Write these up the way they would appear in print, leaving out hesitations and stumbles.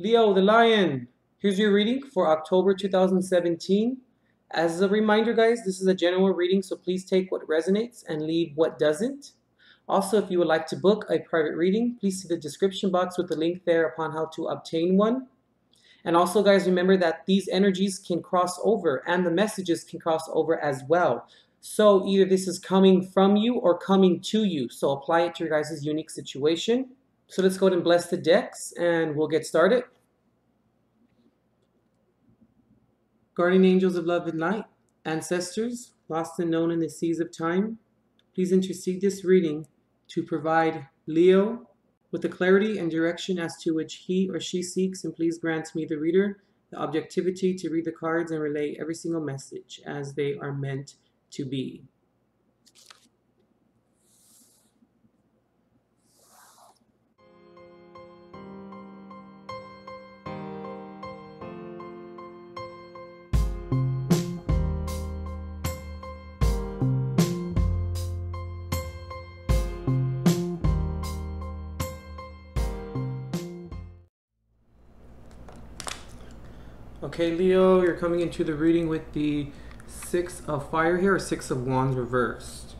Leo, the lion. Here's your reading for October 2017. As a reminder, guys, this is a general reading, so please take what resonates and leave what doesn't. Also, if you would like to book a private reading, please see the description box with the link there upon how to obtain one. And also, guys, remember that these energies can cross over and the messages can cross over as well. So either this is coming from you or coming to you. So apply it to your guys' unique situation. So let's go ahead and bless the decks and we'll get started. Guardian angels of love and light, ancestors, lost and known in the seas of time, please intercede this reading to provide Leo with the clarity and direction as to which he or she seeks, and please grant me, the reader, the objectivity to read the cards and relay every single message as they are meant to be. Okay, Leo, you're coming into the reading with the Six of Fire here, or Six of Wands reversed.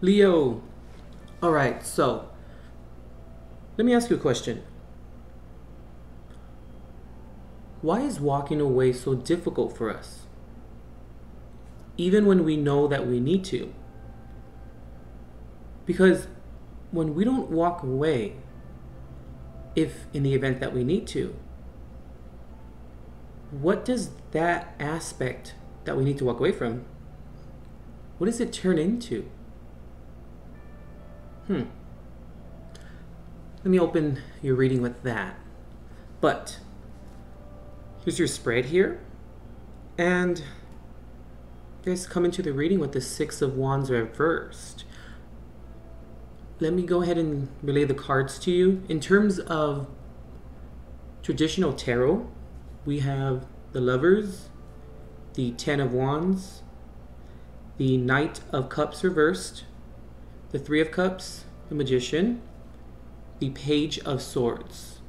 Leo, all right, so let me ask you a question. Why is walking away so difficult for us? Even when we know that we need to. Because when we don't walk away, if in the event that we need to, what does that aspect that we need to walk away from, what does it turn into? Let me open your reading with that. But here's your spread here. And you guys come into the reading with the Six of Wands reversed. Let me go ahead and relay the cards to you. In terms of traditional tarot, we have the Lovers, the Ten of Wands, the Knight of Cups reversed, the Three of Cups, the Magician, the Page of Swords.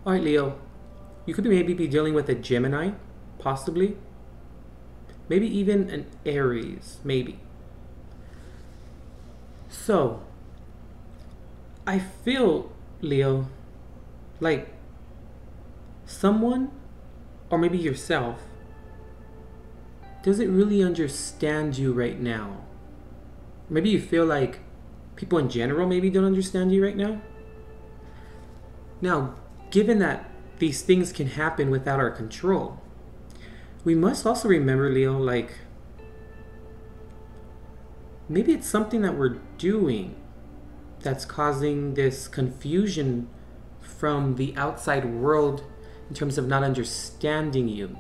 All right, Leo, you could maybe be dealing with a Gemini, possibly. Maybe even an Aries, maybe. So, I feel, Leo, like someone, or maybe yourself, doesn't really understand you right now. Maybe you feel like people in general maybe don't understand you right now. Now, given that these things can happen without our control, we must also remember, Leo, like, maybe it's something that we're doing that's causing this confusion from the outside world in terms of not understanding you.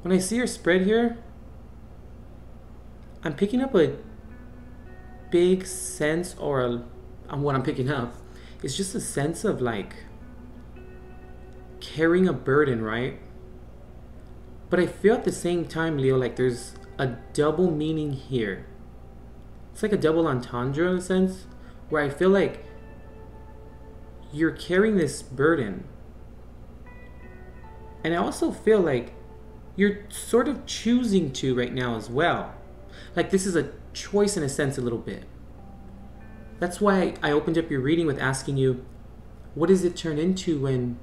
When I see your spread here, I'm picking up a big sense, or what I'm picking up is just a sense of like carrying a burden, right? But I feel at the same time, Leo, like there's a double meaning here. It's like a double entendre in a sense, where I feel like you're carrying this burden. And I also feel like you're sort of choosing to right now as well. Like this is a choice in a sense a little bit. That's why I opened up your reading with asking you, what does it turn into when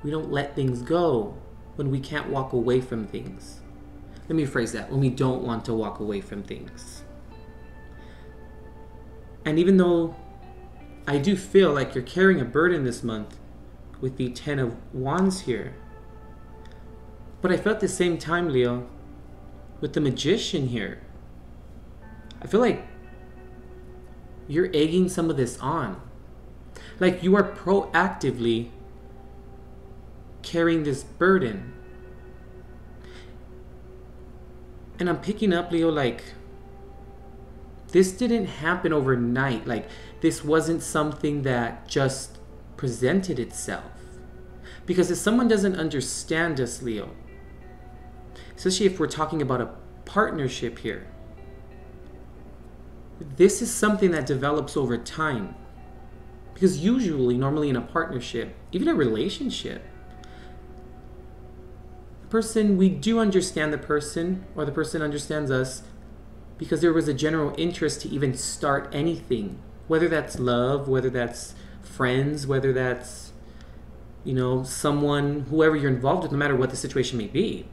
we don't let things go, when we can't walk away from things? Let me phrase that, when we don't want to walk away from things. And even though I do feel like you're carrying a burden this month with the Ten of Wands here, but I felt at the same time, Leo, with the Magician here, I feel like you're egging some of this on. Like you are proactively carrying this burden. And I'm picking up, Leo, like this didn't happen overnight. Like this wasn't something that just presented itself. Because if someone doesn't understand us, Leo, especially if we're talking about a partnership here. This is something that develops over time. Because usually, normally in a partnership, even a relationship, we do understand the person, or the person understands us, because there was a general interest to even start anything. Whether that's love, whether that's friends, whether that's, someone, whoever you're involved with, no matter what the situation may be.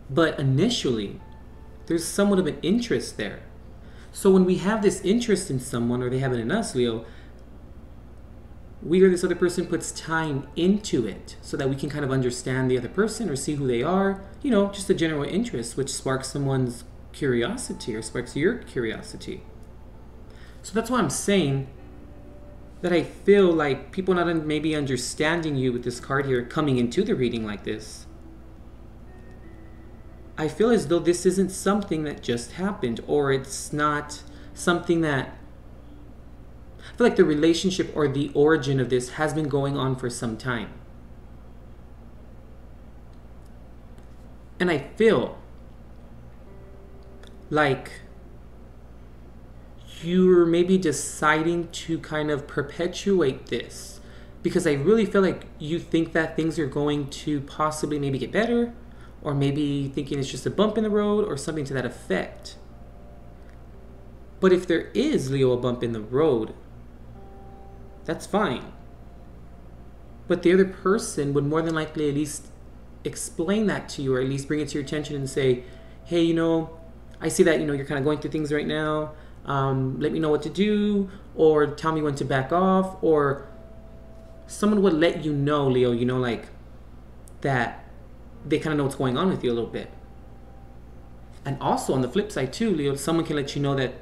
But initially, there's somewhat of an interest there. So when we have this interest in someone, or they have it in us, Leo, we or this other person puts time into it so that we can kind of understand the other person or see who they are, just a general interest, which sparks someone's curiosity or sparks your curiosity. So that's why I'm saying that I feel like people not maybe understanding you with this card here coming into the reading like this. I feel as though this isn't something that just happened, or it's not something that... I feel like the relationship or the origin of this has been going on for some time. And I feel like you're maybe deciding to kind of perpetuate this, because I really feel like you think that things are going to possibly maybe get better, or maybe thinking it's just a bump in the road or something to that effect. But if there is, Leo, a bump in the road, that's fine. But the other person would more than likely at least explain that to you, or at least bring it to your attention and say, hey, I see that, you're kind of going through things right now. Let me know what to do, or tell me when to back off, or someone would let you know, Leo, like that they kind of know what's going on with you a little bit. And also on the flip side too, Leo, someone can let you know that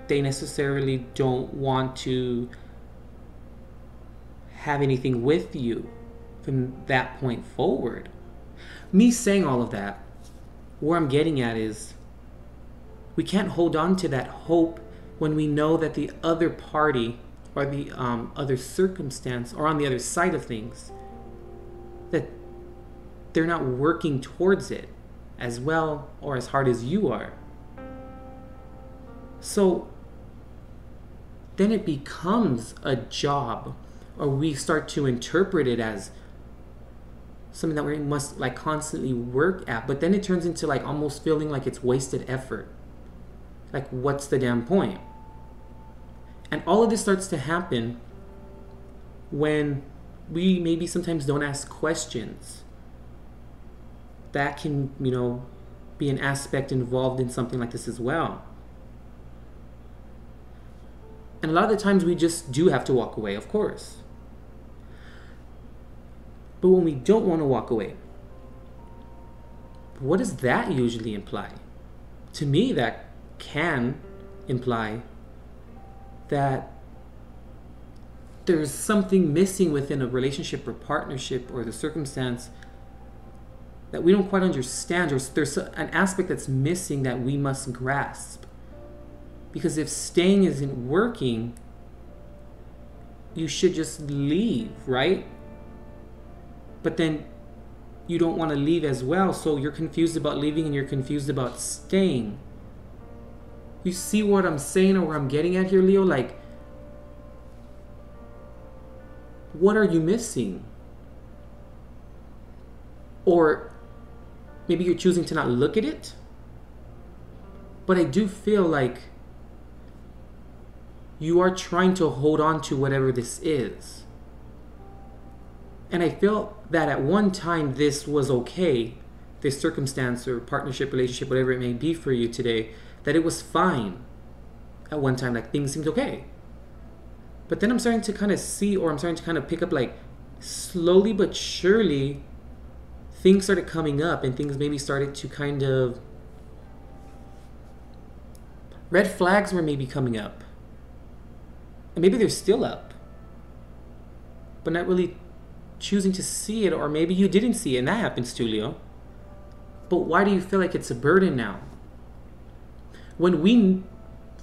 they necessarily don't want to have anything with you from that point forward. Me saying all of that, where I'm getting at is, we can't hold on to that hope when we know that the other party or the other circumstance, or on the other side of things, that they're not working towards it as well or as hard as you are. So then it becomes a job, or we start to interpret it as something that we must constantly work at. But then it turns into almost feeling like it's wasted effort. Like, what's the damn point? And all of this starts to happen when we maybe sometimes don't ask questions. That can, be an aspect involved in something like this as well. And a lot of the times we just do have to walk away, of course. But when we don't want to walk away, what does that usually imply? To me, that can imply that there's something missing within a relationship or partnership or the circumstance that we don't quite understand, or there's an aspect that's missing that we must grasp. Because if staying isn't working, you should just leave, right? But then you don't want to leave as well, so you're confused about leaving and you're confused about staying. You see what I'm saying, or where I'm getting at here, Leo? What are you missing? Or maybe you're choosing to not look at it. But I do feel like you are trying to hold on to whatever this is. And I feel that at one time this was okay, this circumstance or partnership, relationship, whatever it may be for you today, that it was fine at one time, things seemed okay. But then I'm starting to kind of see, or I'm starting to kind of pick up, slowly but surely, things started coming up, and things maybe started to kind of... red flags were maybe coming up. And maybe they're still up, but not really choosing to see it, or maybe you didn't see it, and that happens too, Leo. But why do you feel like it's a burden now? When we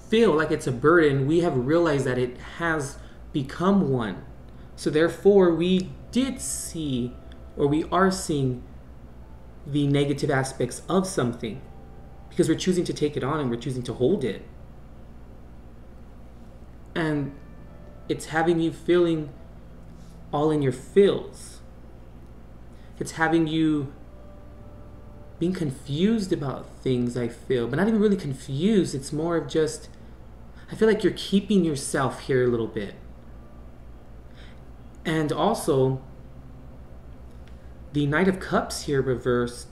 feel like it's a burden, we have realized that it has become one. So therefore, we did see, or we are seeing, the negative aspects of something, because we're choosing to take it on and we're choosing to hold it. And it's having you feeling all in your feels. It's having you being confused about things, I feel. But not even really confused. It's more of just, I feel like you're keeping yourself here a little bit. And also, the Knight of Cups here reversed.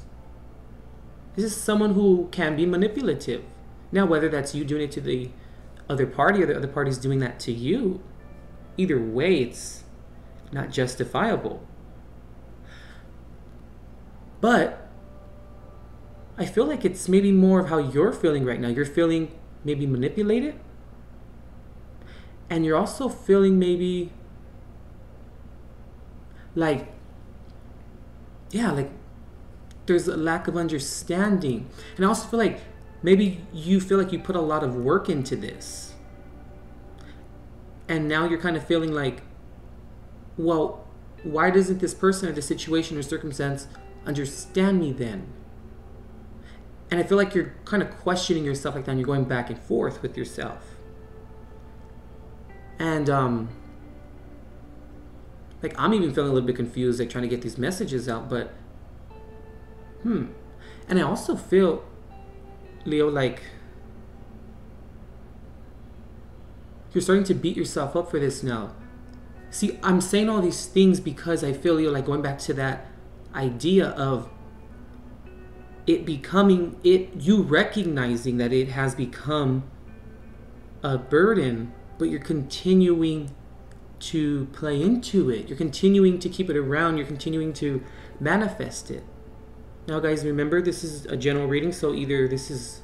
This is someone who can be manipulative. Now, whether that's you doing it to the other party or the other party's doing that to you, either way, it's not justifiable. But I feel like it's maybe more of how you're feeling right now. You're feeling maybe manipulated. And you're also feeling maybe like, yeah, like there's a lack of understanding. And I also feel like maybe you feel like you put a lot of work into this. And now you're kind of feeling like, well, why doesn't this person or this situation or circumstance understand me then? And I feel like you're kind of questioning yourself like that, and you're going back and forth with yourself. And like I'm even feeling a little bit confused, like trying to get these messages out, but and I also feel, Leo, like you're starting to beat yourself up for this now. See, I'm saying all these things because I feel, Leo, like going back to that idea of it becoming, you recognizing that it has become a burden, but you're continuing to play into it. You're continuing to keep it around. You're continuing to manifest it. Now, guys, remember, this is a general reading, so either this is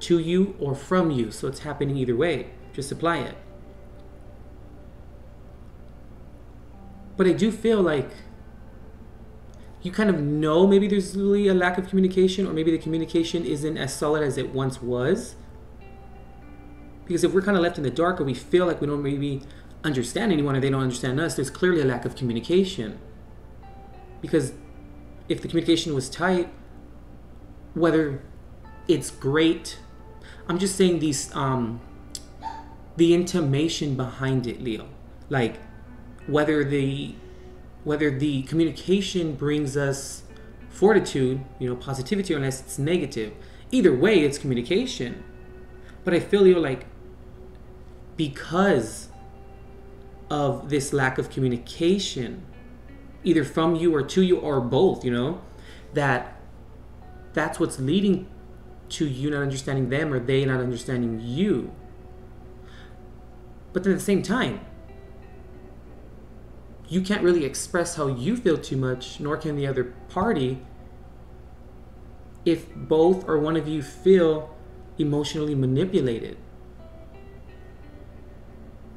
to you or from you. So it's happening either way. Just apply it. But I do feel like you kind of know maybe there's really a lack of communication, or maybe the communication isn't as solid as it once was. Because if we're kind of left in the dark, or we feel like we don't maybe understand anyone, or they don't understand us, there's clearly a lack of communication. Because if the communication was tight, whether it's great, I'm just saying these, the intimation behind it, Leo. Like, whether the communication brings us fortitude, positivity, or unless it's negative. Either way, it's communication. But I feel, Leo, like because of this lack of communication, either from you or to you or both, that's what's leading to you not understanding them, or they not understanding you. But then at the same time, you can't really express how you feel too much, nor can the other party, if both or one of you feel emotionally manipulated.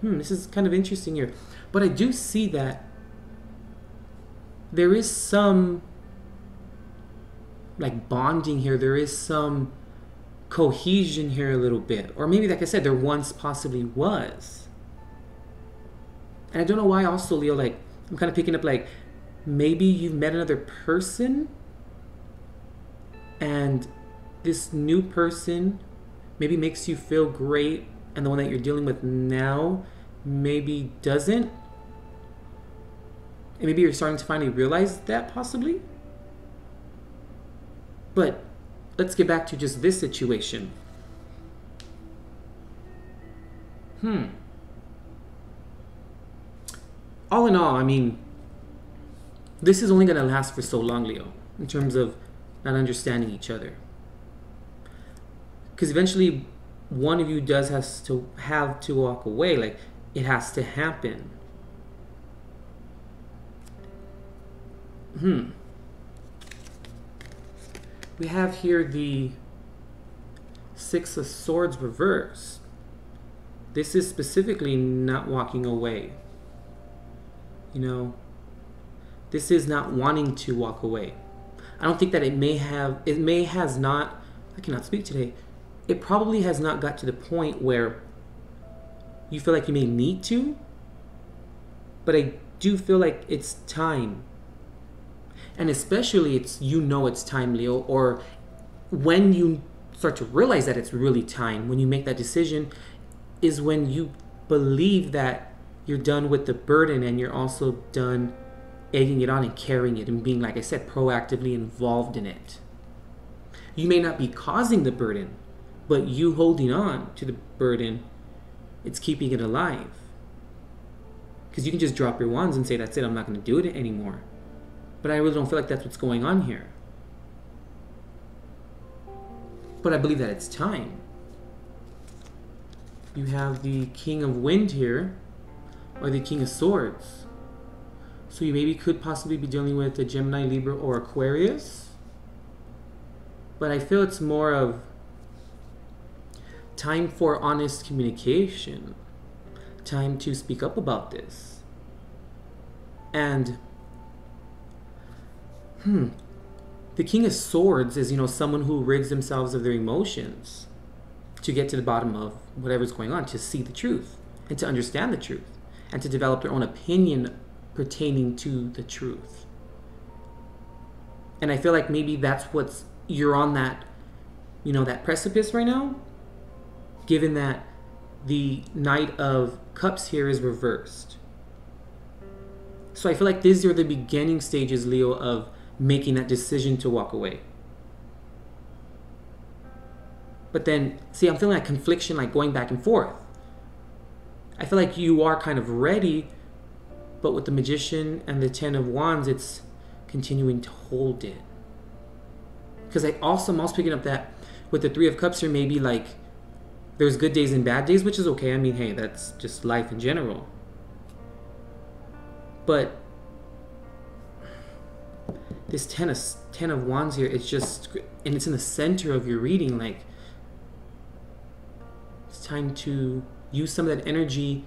This is kind of interesting here. But I do see that there is some like bonding here. There is some cohesion here a little bit. Or maybe, like I said, there once possibly was. And I don't know why also, Leo, like I'm kind of picking up like maybe you've met another person, and this new person maybe makes you feel great, and the one that you're dealing with now maybe doesn't. And maybe you're starting to finally realize that, possibly. But let's get back to just this situation. All in all, I mean, this is only going to last for so long, Leo, in terms of not understanding each other. Because eventually, one of you does have to walk away. Like, it has to happen. We have here the Six of Swords reversed. This is specifically not walking away. This is not wanting to walk away. I don't think that I cannot speak today. It probably has not got to the point where you feel like you may need to, but I do feel like it's time. And especially it's, you know, it's time, Leo, or when you start to realize that it's really time, when you make that decision, is when you believe that you're done with the burden and you're also done egging it on and carrying it and being, like I said, proactively involved in it. You may not be causing the burden, but you holding on to the burden, it's keeping it alive. Because you can just drop your wands and say, that's it, I'm not going to do it anymore. But I really don't feel like that's what's going on here. But I believe that it's time. You have the King of Wind here, or the King of Swords. So you maybe could possibly be dealing with a Gemini, Libra, or Aquarius. But I feel it's more of time for honest communication. Time to speak up about this. And the King of Swords is, you know, someone who rids themselves of their emotions to get to the bottom of whatever's going on, to see the truth and to understand the truth and to develop their own opinion pertaining to the truth. And I feel like maybe that's what's, you're on that, you know, that precipice right now, given that the Knight of Cups here is reversed. So I feel like these are the beginning stages, Leo, of making that decision to walk away. But then, see, I'm feeling that confliction, like going back and forth. I feel like you are kind of ready, but with the Magician and the Ten of Wands, it's continuing to hold it. Because I'm also picking up that with the Three of Cups here, maybe like there's good days and bad days, which is okay. I mean, hey, that's just life in general. But this Ten of Wands here, it's just, and it's in the center of your reading, like it's time to use some of that energy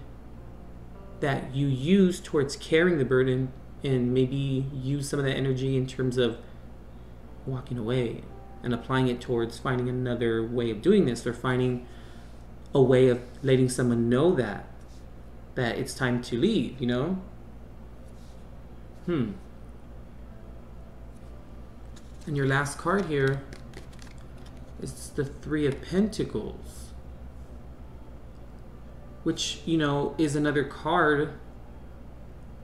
that you use towards carrying the burden, and maybe use some of that energy in terms of walking away and applying it towards finding another way of doing this, or finding a way of letting someone know that it's time to leave, you know? And your last card here is the Three of Pentacles, which, you know, is another card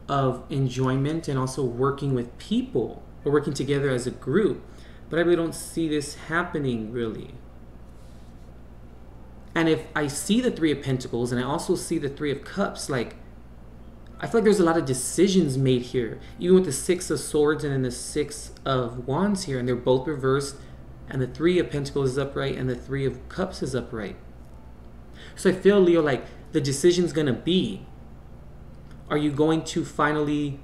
of enjoyment and also working with people or working together as a group. But I really don't see this happening, really. And if I see the Three of Pentacles and I also see the Three of Cups, like, I feel like there's a lot of decisions made here, even with the Six of Swords and then the Six of Wands here, and they're both reversed, and the Three of Pentacles is upright and the Three of Cups is upright. So I feel, Leo, like the decision's gonna be, are you going to finally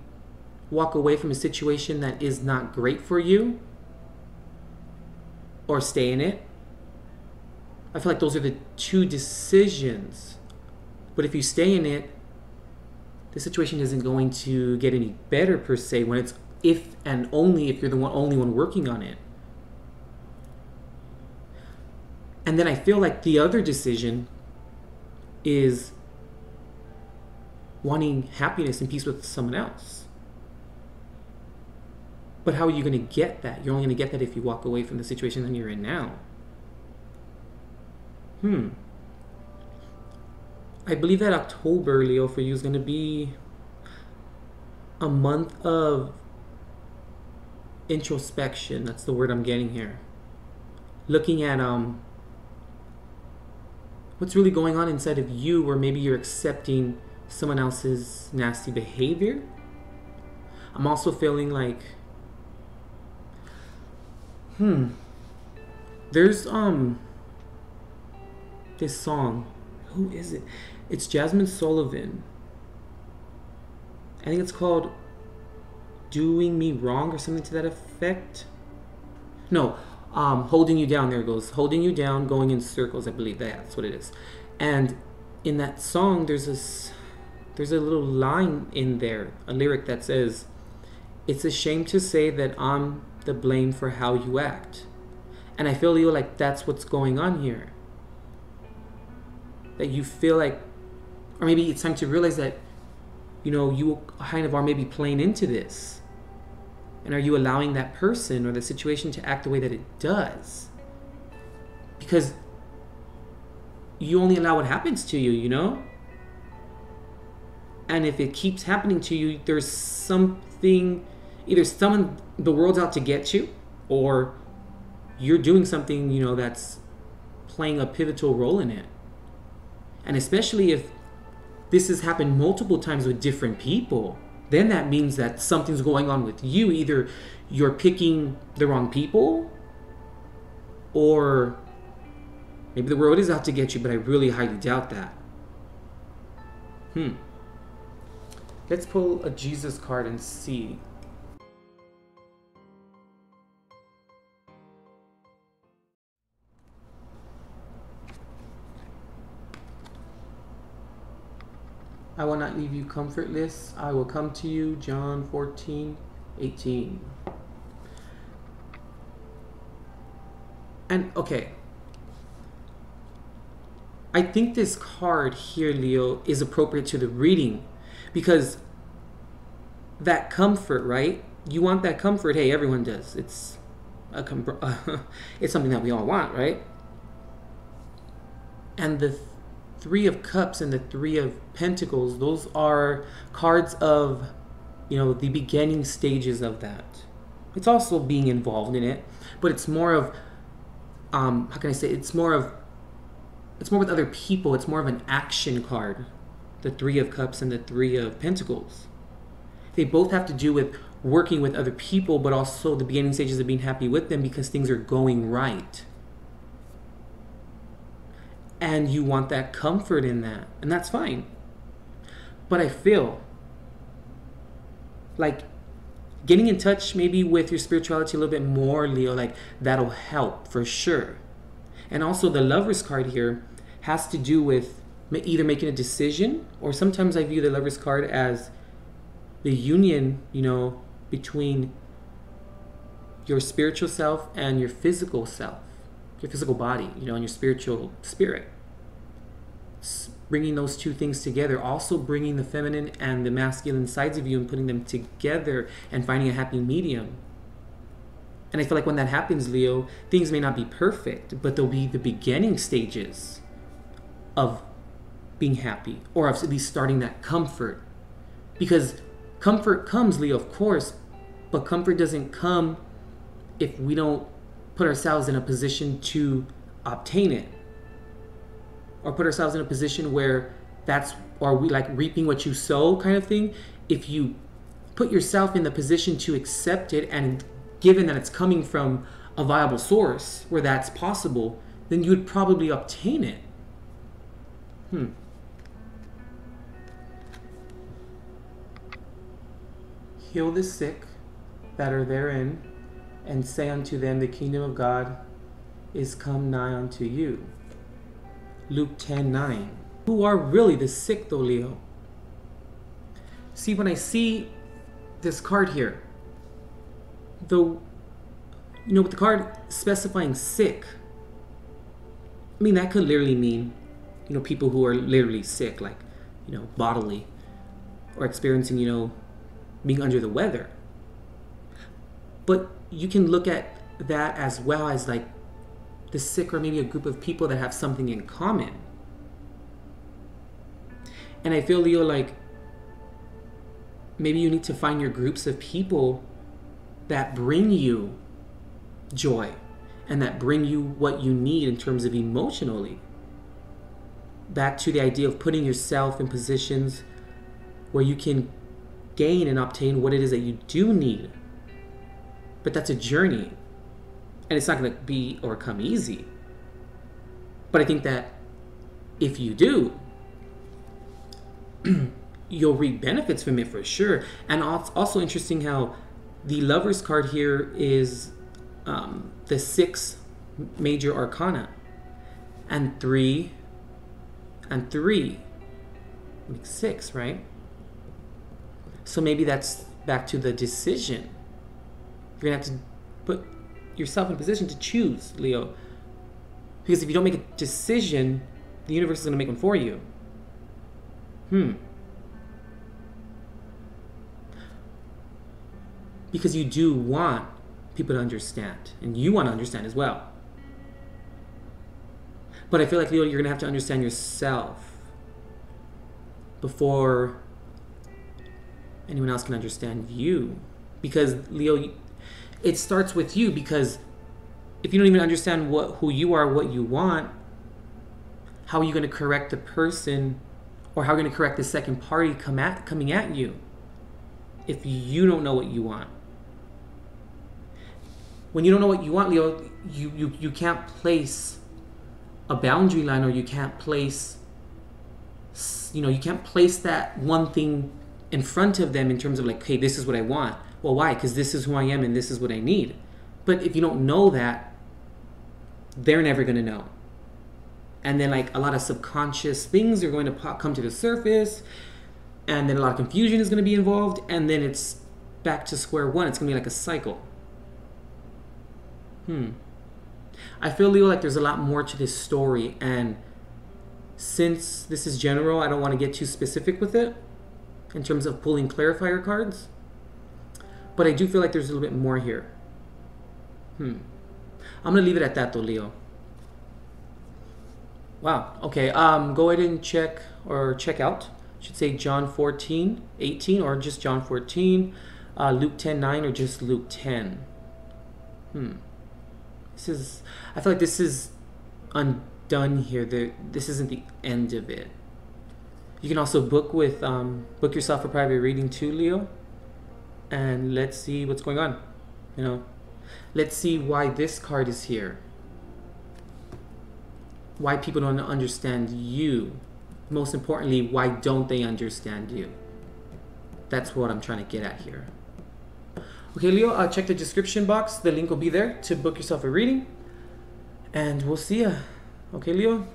walk away from a situation that is not great for you, or stay in it? I feel like those are the two decisions. But if you stay in it, the situation isn't going to get any better per se, when it's, if and only if you're the only one working on it. And then I feel like the other decision is wanting happiness and peace with someone else. But how are you going to get that? You're only going to get that if you walk away from the situation that you're in now. I believe that October, Leo, for you is going to be a month of introspection. That's the word I'm getting here. Looking at what's really going on inside of you, or maybe you're accepting someone else's nasty behavior. I'm also feeling like there's this song. Who is it? It's Jasmine Sullivan. I think it's called Doing Me Wrong or something to that effect. No, Holding You Down. There it goes. Holding You Down, Going in Circles. I believe that's what it is. And in that song, there's a little line in there, a lyric that says, "It's a shame to say that I'm the blame for how you act." And I feel, Leo, like that's what's going on here. That you feel like, or maybe it's time to realize that, you know, you kind of are maybe playing into this. And are you allowing that person or the situation to act the way that it does? Because you only allow what happens to you, you know? And if it keeps happening to you, there's something, either someone, the world's out to get you, or you're doing something, you know, that's playing a pivotal role in it. And especially if this has happened multiple times with different people, then that means that something's going on with you. Either you're picking the wrong people, or maybe the world is out to get you, but I really highly doubt that. Let's pull a Jesus card and see. I will not leave you comfortless. I will come to you. John 14:18. And okay, I think this card here, Leo, is appropriate to the reading, because that comfort, right? You want that comfort. Hey, everyone does. It's it's something that we all want, right? And the Three of Cups and the Three of Pentacles, those are cards of, you know, the beginning stages of that. It's also being involved in it, but it's more of, how can I say, it's more with other people. It's more of an action card, the Three of Cups and the Three of Pentacles. They both have to do with working with other people, but also the beginning stages of being happy with them because things are going right. And you want that comfort in that, and that's fine. But I feel like getting in touch maybe with your spirituality a little bit more, Leo, like that'll help for sure. And also the Lover's card here has to do with either making a decision, or sometimes I view the Lover's card as the union, you know, between your spiritual self and your physical self, your physical body, you know, and your spiritual spirit. Bringing those two things together, also bringing the feminine and the masculine sides of you and putting them together and finding a happy medium. And I feel like when that happens, Leo, things may not be perfect, but they'll be the beginning stages of being happy, or of at least starting that comfort. Because comfort comes, Leo, of course, but comfort doesn't come if we don't put ourselves in a position to obtain it, or put ourselves in a position where are we like reaping what you sow kind of thing. If you put yourself in the position to accept it, and given that it's coming from a viable source where that's possible, then you would probably obtain it. Heal the sick that are therein, and say unto them, the kingdom of God is come nigh unto you. Luke 10:9. Who are really the sick though, Leo? See, when I see this card here, with the card specifying sick, I mean, that could literally mean, you know, people who are literally sick, like, you know, bodily, or experiencing, you know, being under the weather. But you can look at that as well as like the sick, or maybe a group of people that have something in common. And I feel, Leo, like maybe you need to find your groups of people that bring you joy and that bring you what you need in terms of emotionally. Back to the idea of putting yourself in positions where you can gain and obtain what it is that you do need. But that's a journey, and it's not going to be or come easy. But I think that if you do, you'll reap benefits from it for sure. And also interesting how the Lover's card here is the 6 major arcana, and 3 makes 6, right? So maybe that's back to the decision. You're gonna have to put yourself in a position to choose, Leo. Because if you don't make a decision, the universe is gonna make one for you. because you do want people to understand, and you want to understand as well. But I feel like, Leo, you're going to have to understand yourself before anyone else can understand you. Because, Leo, it starts with you, because if you don't even understand who you are, what you want, how are you going to correct the person, or how are you going to correct the second party coming at you if you don't know what you want? When you don't know what you want, Leo, you can't place a boundary line, or you can't place, you can't place that one thing in front of them in terms of like, hey, this is what I want. Well, why? Because this is who I am and this is what I need. But if you don't know that, they're never going to know. And then like a lot of subconscious things are going to come to the surface, and then a lot of confusion is going to be involved, and then it's back to square one. It's going to be like a cycle. I feel, Leo, like there's a lot more to this story, and since this is general, I don't want to get too specific with it in terms of pulling clarifier cards, but I do feel like there's a little bit more here. I'm going to leave it at that though, Leo. Wow. Okay. Go ahead and check out. I should say John 14:18, or just John 14, Luke 10:9, or just Luke 10. I feel like this is undone here. This isn't the end of it. You can also book yourself a private reading too, Leo. And let's see what's going on. Let's see why this card is here. Why people don't understand you. Most importantly, why don't they understand you? That's what I'm trying to get at here. Okay, Leo, check the description box. The link will be there to book yourself a reading. And we'll see ya. Okay, Leo?